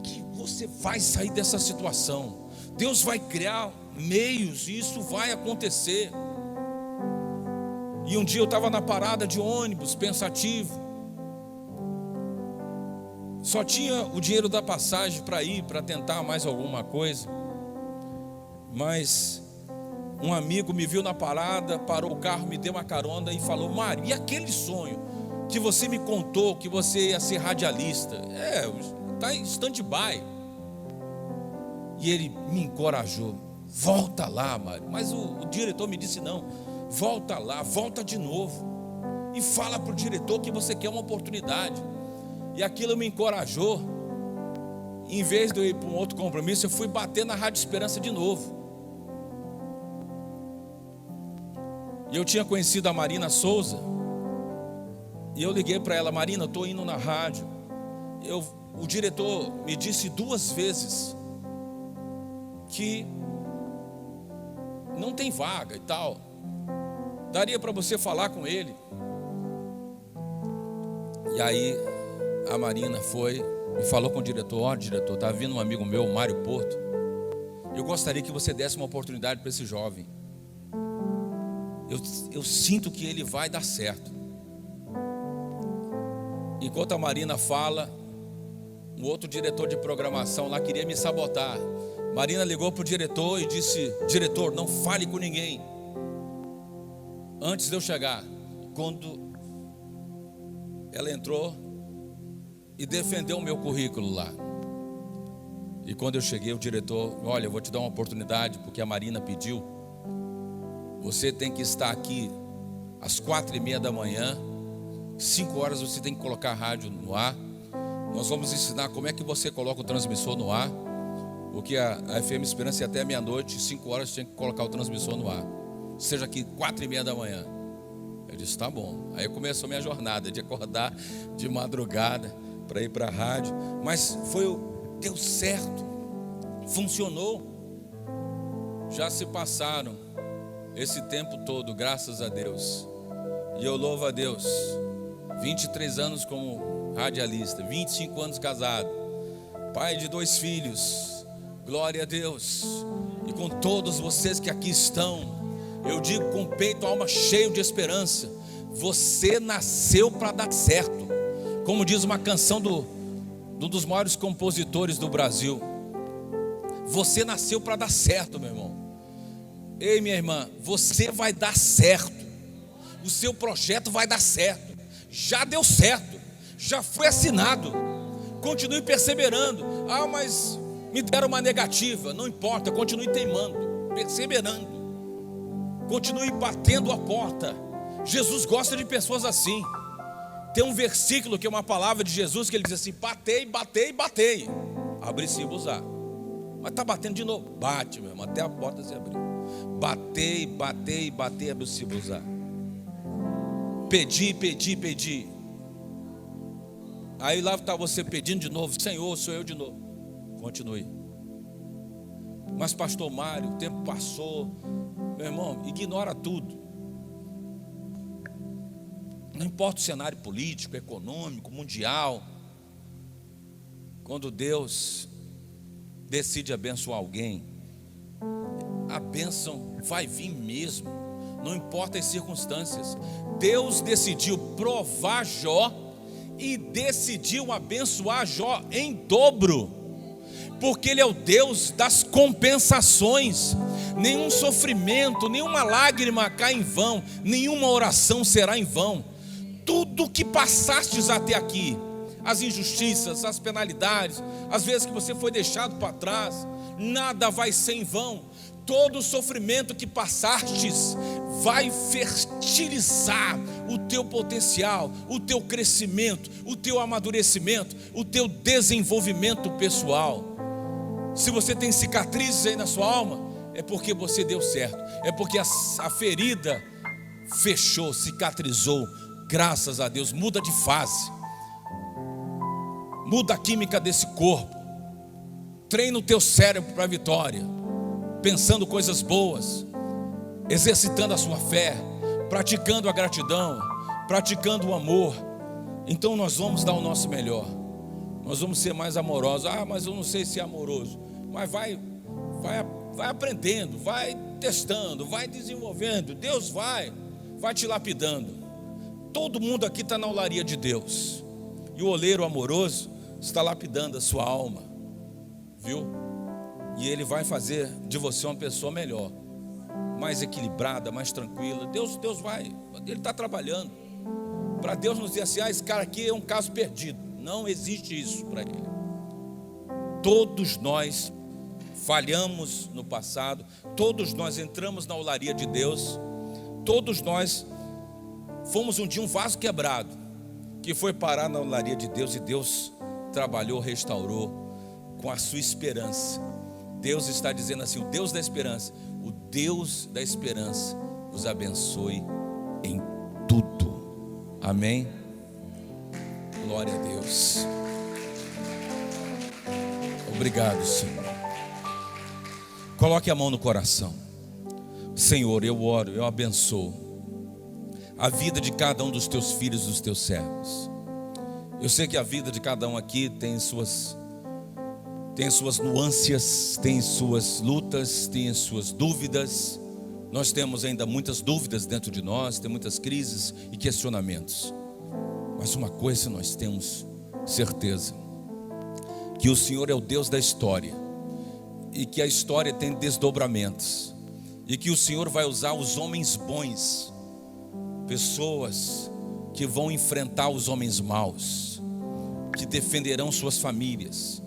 que você vai sair dessa situação. Deus vai criar meios e isso vai acontecer. E um dia eu estava na parada de ônibus, pensativo. Só tinha o dinheiro da passagem para ir, para tentar mais alguma coisa. Mas um amigo me viu na parada, parou o carro, me deu uma carona e falou: Mário, e aquele sonho que você me contou, que você ia ser radialista? Está em stand-by. E ele me encorajou: volta lá, Mário. Mas o diretor me disse: não, volta lá, volta de novo e fala para o diretor que você quer uma oportunidade. E aquilo me encorajou. Em vez de eu ir para um outro compromisso, eu fui bater na Rádio Esperança de novo. E eu tinha conhecido a Marina Souza, e eu liguei para ela: Marina, eu estou indo na rádio. O diretor me disse 2 vezes que não tem vaga e tal. Daria para você falar com ele? E aí a Marina foi e falou com o diretor: ó, diretor, está vindo um amigo meu, Mário Porto. Eu gostaria que você desse uma oportunidade para esse jovem. Eu sinto que ele vai dar certo. Enquanto a Marina fala, um outro diretor de programação lá queria me sabotar. Marina ligou para o diretor e disse: diretor, não fale com ninguém antes de eu chegar. Quando ela entrou e defendeu o meu currículo lá, e quando eu cheguei, o diretor: olha, eu vou te dar uma oportunidade, porque a Marina pediu. Você tem que estar aqui às 4:30 da manhã, 5 horas você tem que colocar a rádio no ar. Nós vamos ensinar como é que você coloca o transmissor no ar, porque a FM Esperança é até meia-noite, 5 horas você tem que colocar o transmissor no ar. Seja aqui 4:30 da manhã. Eu disse: tá bom. Aí começou a minha jornada de acordar de madrugada para ir para a rádio. Mas deu certo, funcionou. Já se passaram esse tempo todo, graças a Deus. E eu louvo a Deus. 23 anos como radialista, 25 anos casado, pai de 2 filhos. Glória a Deus. E com todos vocês que aqui estão, eu digo com peito, alma cheio de esperança: você nasceu para dar certo. Como diz uma canção de um dos maiores compositores do Brasil: você nasceu para dar certo, meu irmão. Ei, minha irmã, você vai dar certo. O seu projeto vai dar certo. Já deu certo, já foi assinado. Continue perseverando. Ah, mas me deram uma negativa. Não importa, continue teimando, perseverando. Continue batendo a porta. Jesus gosta de pessoas assim. Tem um versículo que é uma palavra de Jesus, que ele diz assim: batei, batei, batei, abri-se vos á. Mas está batendo de novo. Bate, meu irmão, até a porta se abrir. Batei, batei, batei, abri-se vos á. Pedi, pedi, pedi. Aí lá está você pedindo de novo: Senhor, sou eu de novo. Continue. Mas pastor Mário, o tempo passou. Meu irmão, ignora tudo. Não importa o cenário político, econômico, mundial. Quando Deus decide abençoar alguém, a bênção vai vir mesmo. Não importa as circunstâncias. Deus decidiu provar Jó e decidiu abençoar Jó em dobro, porque Ele é o Deus das compensações. Nenhum sofrimento, nenhuma lágrima cai em vão, nenhuma oração será em vão. Tudo que passastes até aqui, as injustiças, as penalidades, as vezes que você foi deixado para trás, nada vai ser em vão. Todo o sofrimento que passastes vai fertilizar o teu potencial, o teu crescimento, o teu amadurecimento, o teu desenvolvimento pessoal. Se você tem cicatrizes aí na sua alma, é porque você deu certo, é porque a ferida fechou, cicatrizou. Graças a Deus. Muda de fase, muda a química desse corpo, treina o teu cérebro para a vitória, pensando coisas boas, exercitando a sua fé, praticando a gratidão, praticando o amor. Então nós vamos dar o nosso melhor, nós vamos ser mais amorosos. Ah, mas eu não sei se é amoroso. Mas vai vai aprendendo, vai testando, vai desenvolvendo. Deus vai te lapidando. Todo mundo aqui está na olaria de Deus, e o oleiro amoroso está lapidando a sua alma, viu? E Ele vai fazer de você uma pessoa melhor, mais equilibrada, mais tranquila. Deus vai, Ele está trabalhando. Para Deus nos dizer assim: esse cara aqui é um caso perdido. Não existe isso para Ele. Todos nós falhamos no passado, todos nós entramos na olaria de Deus, todos nós fomos um dia um vaso quebrado, que foi parar na olaria de Deus, e Deus trabalhou, restaurou com a sua esperança. Deus está dizendo assim: o Deus da esperança, o Deus da esperança os abençoe em tudo. Amém? Glória a Deus. Obrigado, Senhor. Coloque a mão no coração. Senhor, eu oro, eu abençoo a vida de cada um dos teus filhos, dos teus servos. Eu sei que a vida de cada um aqui tem suas nuances, tem suas lutas, tem suas dúvidas. Nós temos ainda muitas dúvidas dentro de nós, tem muitas crises e questionamentos. Mas uma coisa nós temos certeza: que o Senhor é o Deus da história, e que a história tem desdobramentos, e que o Senhor vai usar os homens bons, pessoas que vão enfrentar os homens maus, que defenderão suas famílias,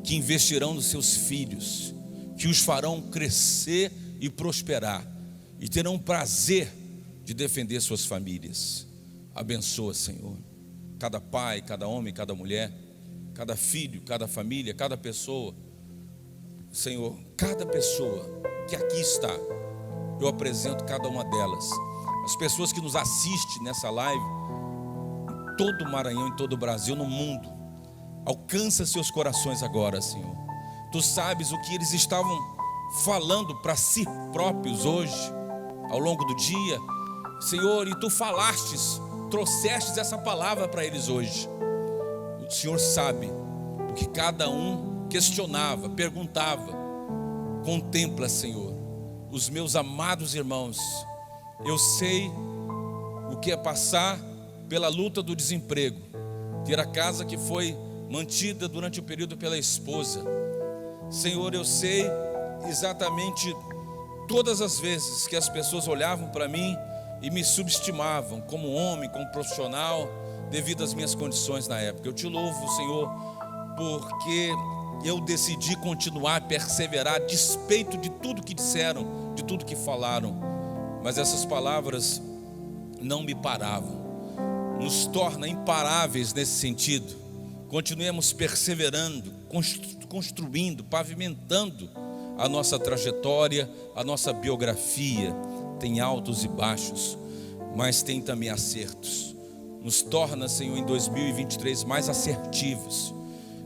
que investirão nos seus filhos, que os farão crescer e prosperar, e terão prazer de defender suas famílias. Abençoa, Senhor, cada pai, cada homem, cada mulher, cada filho, cada família, cada pessoa. Senhor, cada pessoa que aqui está, eu apresento cada uma delas. As pessoas que nos assistem nessa live, em todo o Maranhão, em todo o Brasil, no mundo, alcança seus corações agora, Senhor. Tu sabes o que eles estavam falando para si próprios hoje, ao longo do dia, Senhor, e Tu falastes, trouxestes essa palavra para eles hoje. O Senhor sabe o que cada um questionava, perguntava. Contempla, Senhor, os meus amados irmãos. Eu sei o que é passar pela luta do desemprego, ter a casa que foi mantida durante o período pela esposa. Senhor, eu sei exatamente todas as vezes que as pessoas olhavam para mim e me subestimavam como homem, como profissional, devido às minhas condições na época. Eu te louvo, Senhor, porque eu decidi continuar, perseverar, a despeito de tudo que disseram, de tudo que falaram. Mas essas palavras não me paravam, nos torna imparáveis nesse sentido. Continuemos perseverando, construindo, pavimentando a nossa trajetória, a nossa biografia. Tem altos e baixos, mas tem também acertos. Nos torna, Senhor, em 2023 mais assertivos,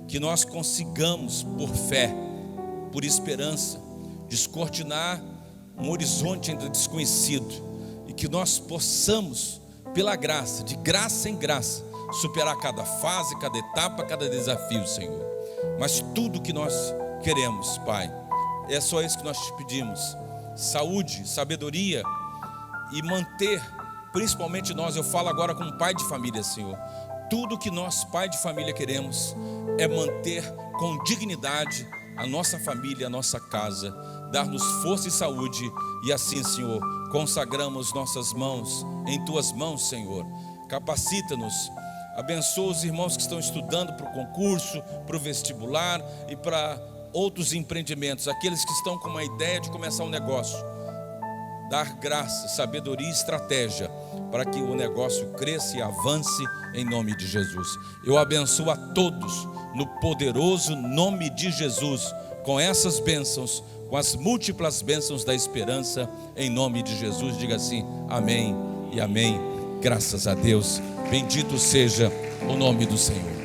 que nós consigamos, por fé, por esperança, descortinar um horizonte ainda desconhecido, e que nós possamos, pela graça, de graça em graça, superar cada fase, cada etapa, cada desafio, Senhor. Mas tudo que nós queremos, Pai, é só isso que nós te pedimos: saúde, sabedoria, e manter, principalmente nós, eu falo agora como pai de família, Senhor, tudo que nós, pai de família, queremos é manter com dignidade a nossa família, a nossa casa, dar-nos força e saúde. E assim, Senhor, consagramos nossas mãos em Tuas mãos, Senhor. Capacita-nos, abençoa os irmãos que estão estudando para o concurso, para o vestibular e para outros empreendimentos, aqueles que estão com uma ideia de começar um negócio. Dar graça, sabedoria e estratégia para que o negócio cresça e avance em nome de Jesus. Eu abençoo a todos no poderoso nome de Jesus, com essas bênçãos, com as múltiplas bênçãos da esperança, em nome de Jesus. Diga assim: amém e amém. Graças a Deus, bendito seja o nome do Senhor.